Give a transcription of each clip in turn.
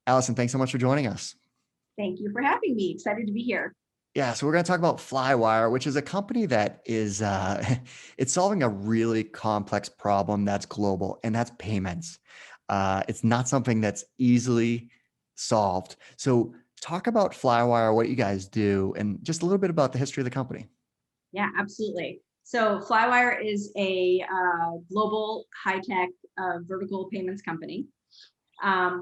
Allison, thanks so much for joining us. Thank you for having me. Excited to be here. Yeah, so we're going to talk about Flywire, which is a company that is it's solving a really complex problem that's global, and that's payments. It's not something that's easily solved. So, talk about Flywire, what you guys do, and just a little bit about the history of the company. Yeah, absolutely. So Flywire is a global high-tech vertical payments company.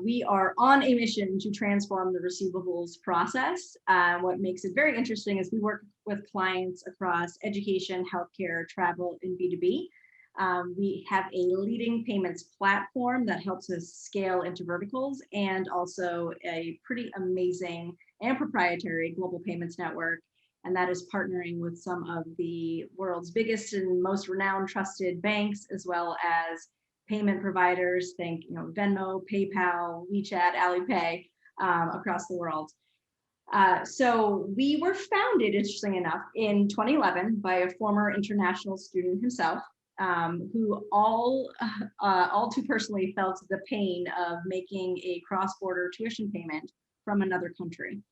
We are on a mission to transform the receivables process. What makes it very interesting is we work with clients across education, healthcare, travel, and B2B. We have a leading payments platform that helps us scale into verticals and also a pretty amazing and proprietary global payments network. And that is partnering with some of the world's biggest and most renowned trusted banks, as well as payment providers, think Venmo, PayPal, WeChat, Alipay, across the world. So we were founded, interesting enough, in 2011 by a former international student himself, who all too personally felt the pain of making a cross-border tuition payment from another country.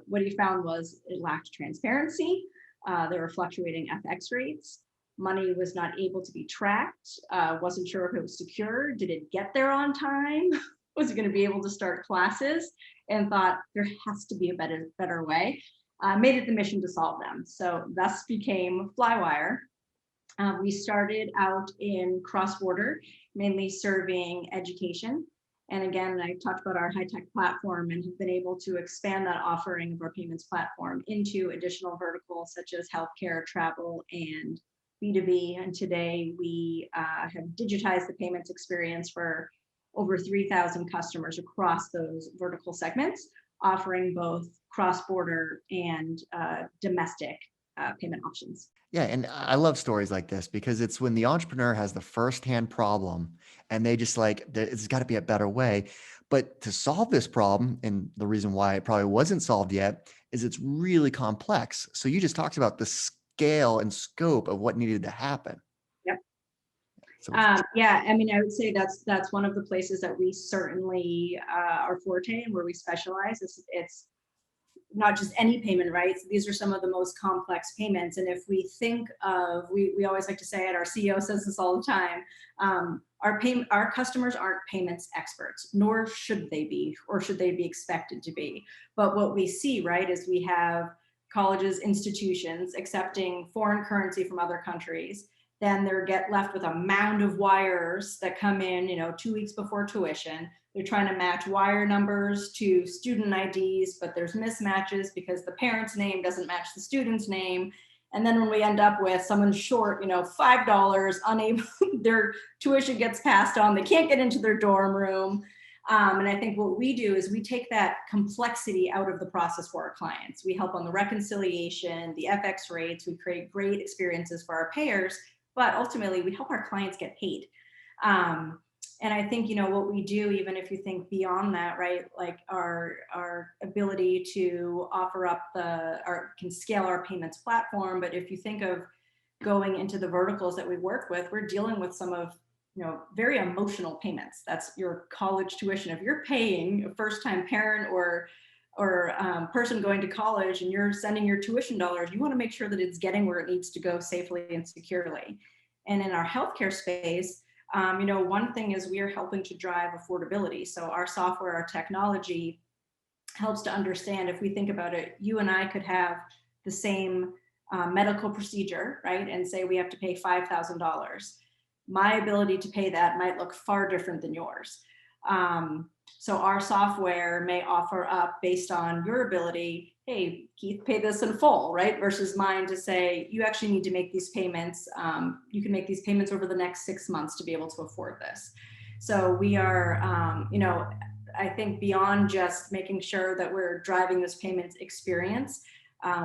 What he found was it lacked transparency. There were fluctuating FX rates. Money was not able to be tracked. Wasn't sure if it was secure. Did it get there on time? Was it going to be able to start classes? And thought there has to be a better way. Made it the mission to solve them. So thus became Flywire. We started out in cross-border, mainly serving education. And again, I talked about our high-tech platform and have been able to expand that offering of our payments platform into additional verticals such as healthcare, travel, and B2B. And today we have digitized the payments experience for over 3,000 customers across those vertical segments, offering both cross-border and domestic payment options. Yeah, and I love stories like this because it's when the entrepreneur has the firsthand problem and they just like, it's got to be a better way. But to solve this problem, and the reason why it probably wasn't solved yet, is it's really complex. So you just talked about the scale and scope of what needed to happen. Yep. So it's, Yeah, I mean, I would say that's one of the places that we certainly are forte and where we specialize. It's not just any payment, right? So these are some of the most complex payments. And if we think of, we always like to say it, our CEO says this all the time, our customers aren't payments experts, nor should they be, or should they be expected to be. But what we see, right, is we have colleges, institutions accepting foreign currency from other countries. Then they're get left with a mound of wires that come in, 2 weeks before tuition. They're trying to match wire numbers to student IDs, but there's mismatches because the parent's name doesn't match the student's name. And then when we end up with someone short, $5, unable, their tuition gets passed on, they can't get into their dorm room. And I think what we do is we take that complexity out of the process for our clients. We help on the reconciliation, the FX rates, we create great experiences for our payers, but ultimately we help our clients get paid. And I think, what we do, even if you think beyond that, right, like our ability to offer up can scale our payments platform. But if you think of going into the verticals that we work with, we're dealing with some of, very emotional payments. That's your college tuition. If you're paying a first-time parent or person going to college and you're sending your tuition dollars, you want to make sure that it's getting where it needs to go safely and securely. And in our healthcare space, one thing is we are helping to drive affordability. So our software, our technology helps to understand, if we think about it, you and I could have the same medical procedure, right? And say we have to pay $5,000. My ability to pay that might look far different than yours. So our software may offer up based on your ability, hey, Keith, pay this in full, right? Versus mine to say, you actually need to make these payments. You can make these payments over the next 6 months to be able to afford this. So we are, I think beyond just making sure that we're driving this payments experience,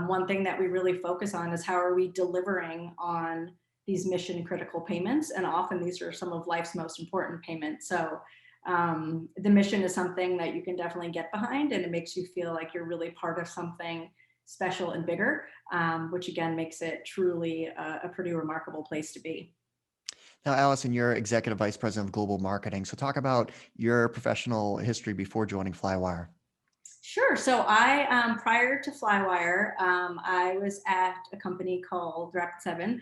one thing that we really focus on is how are we delivering on these mission critical payments. And often these are some of life's most important payments. So the mission is something that you can definitely get behind, and it makes you feel like you're really part of something special and bigger, which again makes it truly a pretty remarkable place to be. Now, Allison, you're Executive Vice President of Global Marketing. So talk about your professional history before joining Flywire. Sure. So prior to Flywire, I was at a company called Rapid7,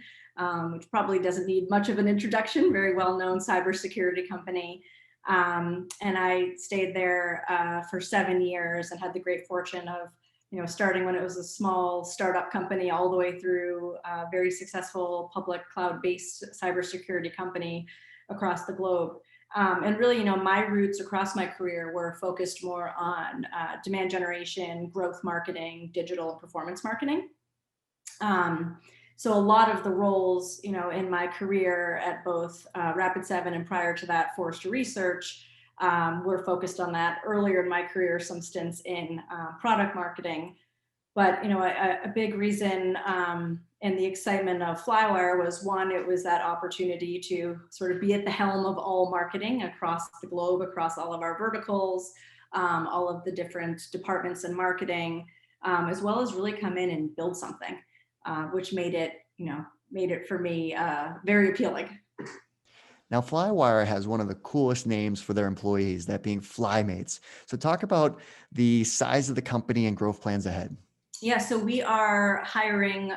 which probably doesn't need much of an introduction, very well-known cybersecurity company. And I stayed there for 7 years and had the great fortune of, starting when it was a small startup company all the way through a very successful public cloud-based cybersecurity company across the globe. And really, my roots across my career were focused more on demand generation, growth marketing, digital and performance marketing. So a lot of the roles, in my career at both Rapid7 and prior to that, Forrester Research, were focused on that. Earlier in my career, some stints in product marketing. But a big reason and the excitement of Flywire was, one, it was that opportunity to sort of be at the helm of all marketing across the globe, across all of our verticals, all of the different departments in marketing, as well as really come in and build something, which made it for me very appealing. Now, Flywire has one of the coolest names for their employees, that being Flymates. So talk about the size of the company and growth plans ahead. Yeah, so we are hiring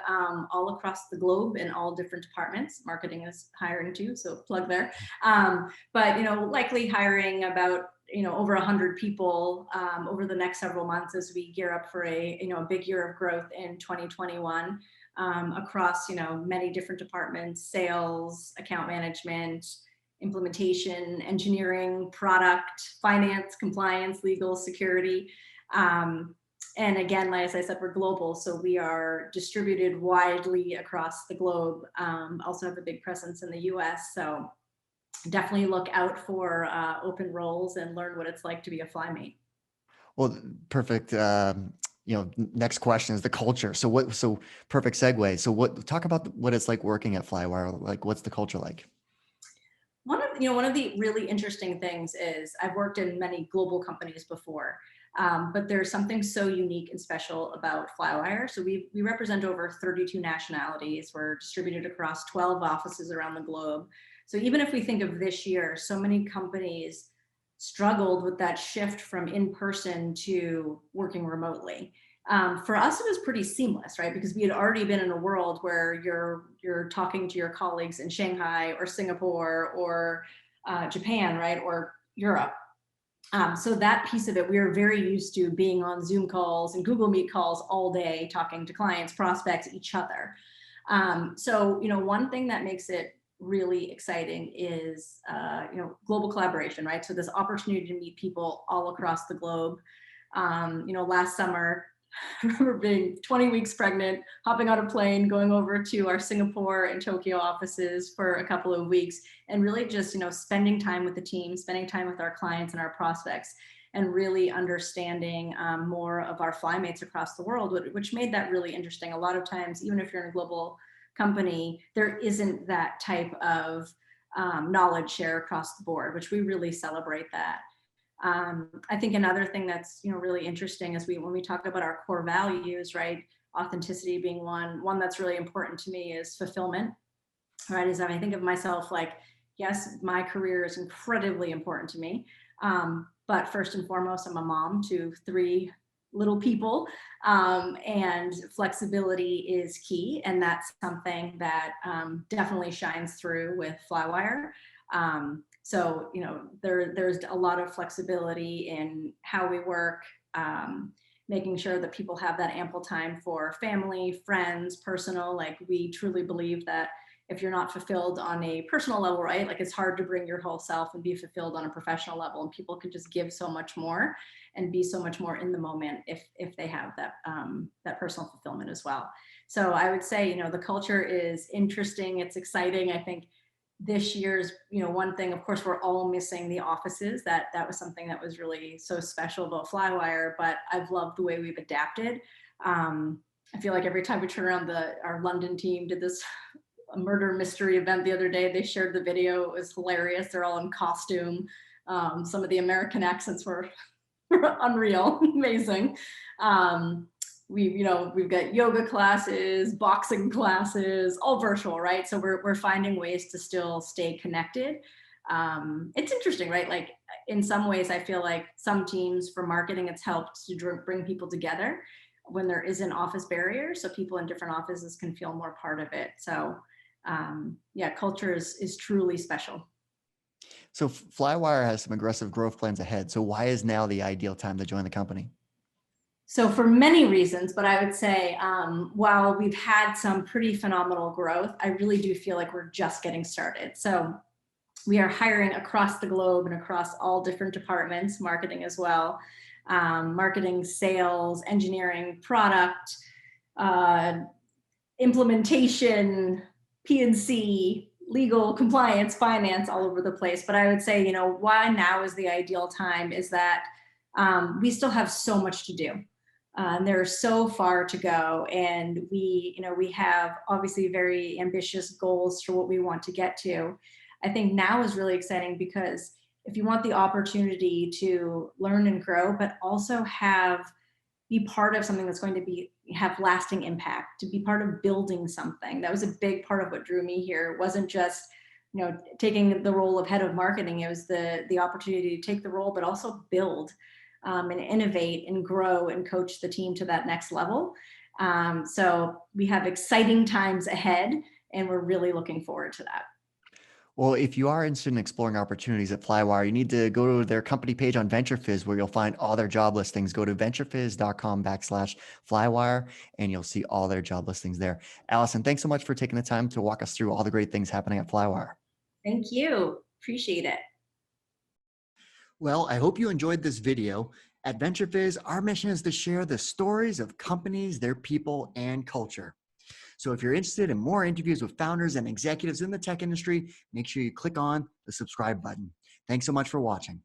all across the globe in all different departments. Marketing is hiring too, so plug there. But likely hiring about over 100 people over the next several months as we gear up for a big year of growth in 2021 across many different departments: sales, account management, implementation, engineering, product, finance, compliance, legal, security. And again, like as I said, we're global, so we are distributed widely across the globe. Also have a big presence in the US, so definitely look out for open roles and learn what it's like to be a Flymate. Well, perfect. Next question is the culture. So perfect segue. So talk about what it's like working at Flywire. Like, what's the culture like? One of the really interesting things is I've worked in many global companies before. But there's something so unique and special about Flywire. So we represent over 32 nationalities. We're distributed across 12 offices around the globe. So even if we think of this year, so many companies struggled with that shift from in-person to working remotely. For us, it was pretty seamless, right? Because we had already been in a world where you're talking to your colleagues in Shanghai or Singapore or Japan, right? Or Europe. So that piece of it, we are very used to being on Zoom calls and Google Meet calls all day, talking to clients, prospects, each other. So one thing that makes it really exciting is global collaboration, right? So this opportunity to meet people all across the globe. Last summer, I remember being 20 weeks pregnant, hopping on a plane, going over to our Singapore and Tokyo offices for a couple of weeks, and really just, spending time with the team, spending time with our clients and our prospects, and really understanding more of our Flymates across the world, which made that really interesting. A lot of times, even if you're in a global company, there isn't that type of knowledge share across the board, which we really celebrate that. I think another thing that's really interesting is when we talk about our core values, right? Authenticity being one that's really important to me is fulfillment, right? Is I think of myself like, yes, my career is incredibly important to me, but first and foremost, I'm a mom to 3 little people, and flexibility is key, and that's something that definitely shines through with Flywire. So, there's a lot of flexibility in how we work, making sure that people have that ample time for family, friends, personal. Like, we truly believe that if you're not fulfilled on a personal level, right, like it's hard to bring your whole self and be fulfilled on a professional level, and people can just give so much more and be so much more in the moment if they have that personal fulfillment as well. So I would say, the culture is interesting. It's exciting. I think this year's, one thing, of course, we're all missing the offices. That was something that was really so special about Flywire, but I've loved the way we've adapted. I feel like every time we turn around, our London team did this a murder mystery event the other day. They shared the video. It was hilarious. They're all in costume. Some of the American accents were unreal, amazing. we've got yoga classes, boxing classes, all virtual, right? So we're finding ways to still stay connected. It's interesting, right? Like in some ways, I feel like some teams for marketing, it's helped to bring people together when there isn't office barriers, so people in different offices can feel more part of it. So yeah, culture is truly special. So Flywire has some aggressive growth plans ahead. So why is now the ideal time to join the company? So for many reasons, but I would say while we've had some pretty phenomenal growth, I really do feel like we're just getting started. So we are hiring across the globe and across all different departments, marketing as well, marketing, sales, engineering, product, uh, implementation, P&C, legal, compliance, finance, all over the place. But I would say, why now is the ideal time is that we still have so much to do. There's so far to go, and we have obviously very ambitious goals for what we want to get to. I think now is really exciting because if you want the opportunity to learn and grow, but also be part of something that's going to have lasting impact, to be part of building something. That was a big part of what drew me here. It wasn't just taking the role of head of marketing. It was the opportunity to take the role, but also build and innovate and grow and coach the team to that next level. So we have exciting times ahead, and we're really looking forward to that. Well, if you are interested in exploring opportunities at Flywire, you need to go to their company page on VentureFizz where you'll find all their job listings. Go to venturefizz.com/Flywire and you'll see all their job listings there. Allison, thanks so much for taking the time to walk us through all the great things happening at Flywire. Thank you. Appreciate it. Well, I hope you enjoyed this video. At VentureFizz, our mission is to share the stories of companies, their people, and culture. So if you're interested in more interviews with founders and executives in the tech industry, make sure you click on the subscribe button. Thanks so much for watching.